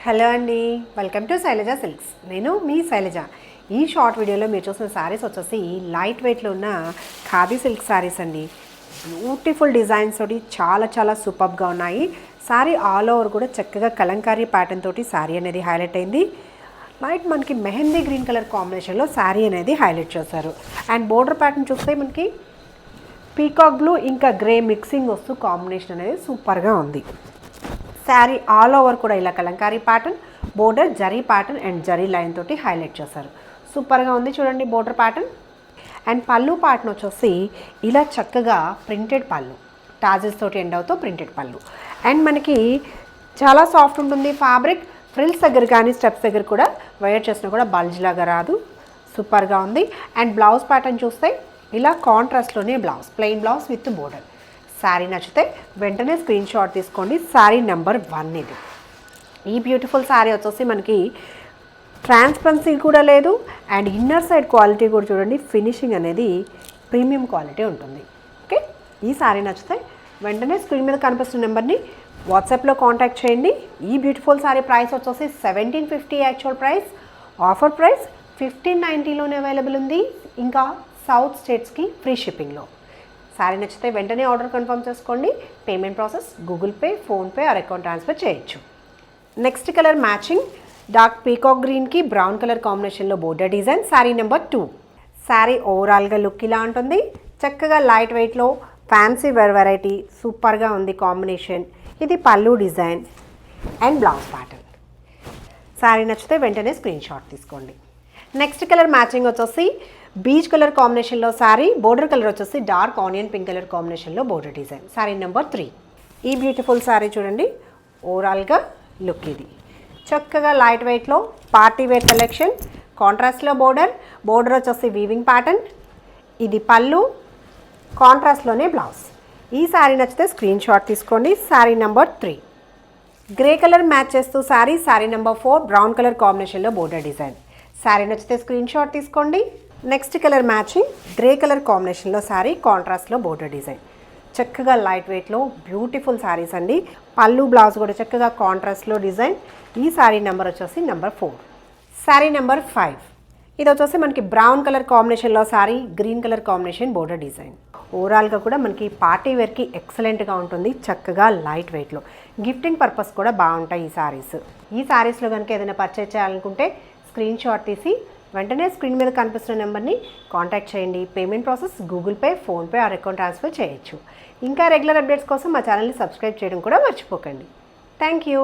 Hello అండి, welcome to Shailaja silks. నేను మీ శైలజ. ఈ షార్ట్ వీడియోలో మీరు చూసిన శారీస్ వచ్చేసి లైట్ వెయిట్లో ఉన్న ఖాదీ సిల్క్ శారీస్ అండి. బ్యూటిఫుల్ డిజైన్స్ తోటి చాలా సూపర్గా ఉన్నాయి. శారీ ఆల్ ఓవర్ కూడా చక్కగా కలంకారీ ప్యాటర్న్ తోటి శారీ అనేది హైలైట్ అయింది. లైట్ మనకి మెహందీ గ్రీన్ కలర్ కాంబినేషన్లో శారీ అనేది హైలైట్ చేశారు. అండ్ బోర్డర్ ప్యాటర్న్ చూస్తే మనకి పీకాక్ బ్లూ ఇంకా గ్రే మిక్సింగ్ వస్తూ కాంబినేషన్ అనేది సూపర్గా ఉంది. శారీ ఆల్ ఓవర్ కూడా ఇలా Kalamkari pattern, border zari pattern and zari line తోటి హైలైట్ చేశారు. సూపర్గా ఉంది చూడండి బోర్డర్ ప్యాటర్న్. అండ్ పళ్ళు ప్యాటర్న్ వచ్చేసి ఇలా చక్కగా ప్రింటెడ్ పళ్ళు, టాజిల్స్ తోటి ఎండ్ అవుతూ ప్రింటెడ్ పళ్ళు. అండ్ మనకి చాలా సాఫ్ట్ ఉంటుంది ఫ్యాబ్రిక్. ఫ్రిల్స్ దగ్గర కానీ స్టెప్స్ దగ్గర కూడా వేర్ చేసినా కూడా బల్జ్ లాగా రాదు. సూపర్గా ఉంది. అండ్ బ్లౌజ్ ప్యాటర్న్ చూస్తే ఇలా కాంట్రాస్ట్లోనే blouse, plain blouse with border. Sari నచ్చితే వెంటనే స్క్రీన్ షాట్ తీసుకోండి. శారీ నెంబర్ 1 ఇది. ఈ బ్యూటిఫుల్ శారీ వచ్చేసి మనకి ట్రాన్స్పరెన్సీ కూడా లేదు. అండ్ ఇన్నర్ సైడ్ క్వాలిటీ కూడా చూడండి, ఫినిషింగ్ అనేది ప్రీమియం క్వాలిటీ ఉంటుంది. ఓకే, ఈ శారీ నచ్చితే వెంటనే స్క్రీన్ మీద కనిపిస్తున్న నెంబర్ని వాట్సాప్లో కాంటాక్ట్ చేయండి. ఈ బ్యూటిఫుల్ శారీ ప్రైస్ వచ్చేసి 1750 యాక్చువల్ ప్రైస్. ఆఫర్ ప్రైస్ 1590లోనే అవైలబుల్ ఉంది. ఇంకా సౌత్ స్టేట్స్కి ఫ్రీ షిప్పింగ్లో. శారీ నచ్చితే వెంటనే ఆర్డర్ కన్ఫర్మ్ చేసుకోండి. Payment process Google Pay, PhonePe or account transfer చేయొచ్చు. Next colour matching dark peacock గ్రీన్కి బ్రౌన్ కలర్ కాంబినేషన్లో border design. Sari number 2. Sari ఓవరాల్గా లుక్ ఇలా ఉంటుంది. చక్కగా లైట్ వెయిట్లో ఫ్యాన్సీ వెరైటీ సూపర్గా ఉంది కాంబినేషన్. ఇది పళ్ళు design and blouse pattern. Sari నచ్చితే వెంటనే స్క్రీన్ షాట్ తీసుకోండి. నెక్స్ట్ కలర్ మ్యాచింగ్ వచ్చేసి బీచ్ కలర్ కాంబినేషన్లో శారీ, బోర్డర్ కలర్ వచ్చేసి డార్క్ ఆనియన్ పింక్ కలర్ కాంబినేషన్లో బోర్డర్ డిజైన్. శారీ నెంబర్ 3. ఈ బ్యూటిఫుల్ శారీ చూడండి, ఓవరాల్గా లుక్ ఇది. చక్కగా లైట్ వెయిట్లో పార్టీ వేర్ కలెక్షన్. కాంట్రాస్ట్లో బోర్డర్ వచ్చేసి వీవింగ్ ప్యాటర్న్. ఇది పళ్ళు, కాంట్రాస్ట్లోనే బ్లౌజ్. ఈ శారీ నచ్చితే స్క్రీన్ షాట్ తీసుకోండి. Sari number 3. Grey colour match చేస్తూ శారీ నెంబర్ 4 బ్రౌన్ కలర్ కాంబినేషన్లో బోర్డర్ డిజైన్. శారీ నచ్చితే స్క్రీన్ షాట్ తీసుకోండి. Next colour matching grey colour కాంబినేషన్లో శారీ, కాంట్రాస్ట్లో బోర్డర్ డిజైన్. చక్కగా లైట్ వెయిట్లో బ్యూటిఫుల్ శారీస్ అండి. పళ్ళు బ్లౌజ్ కూడా చక్కగా కాంట్రాస్ట్లో డిజైన్. ఈ శారీ నెంబర్ వచ్చేసి నెంబర్ 4. శారీ నెంబర్ 5. ఇది వచ్చేసి మనకి బ్రౌన్ కలర్ కాంబినేషన్లో sari, green colour combination border design. ఓవరాల్గా కూడా మనకి పార్టీ వేర్కి ఎక్సలెంట్గా ఉంటుంది. చక్కగా లైట్ వెయిట్లో గిఫ్టింగ్ పర్పస్ కూడా బాగుంటాయి ఈ శారీస్. ఈ శారీస్లో కనుక ఏదైనా పర్చేజ్ చేయాలనుకుంటే స్క్రీన్ షాట్ తీసి వెంటనే స్క్రీన్ మీద కనిపిస్తున్న నెంబర్ని కాంటాక్ట్ చేయండి. Payment process Google Pay, PhonePe or account transfer చేయొచ్చు. ఇంకా రెగ్యులర్ అప్డేట్స్ కోసం మా ఛానల్ని సబ్స్క్రైబ్ చేయడం కూడా మర్చిపోకండి. Thank you.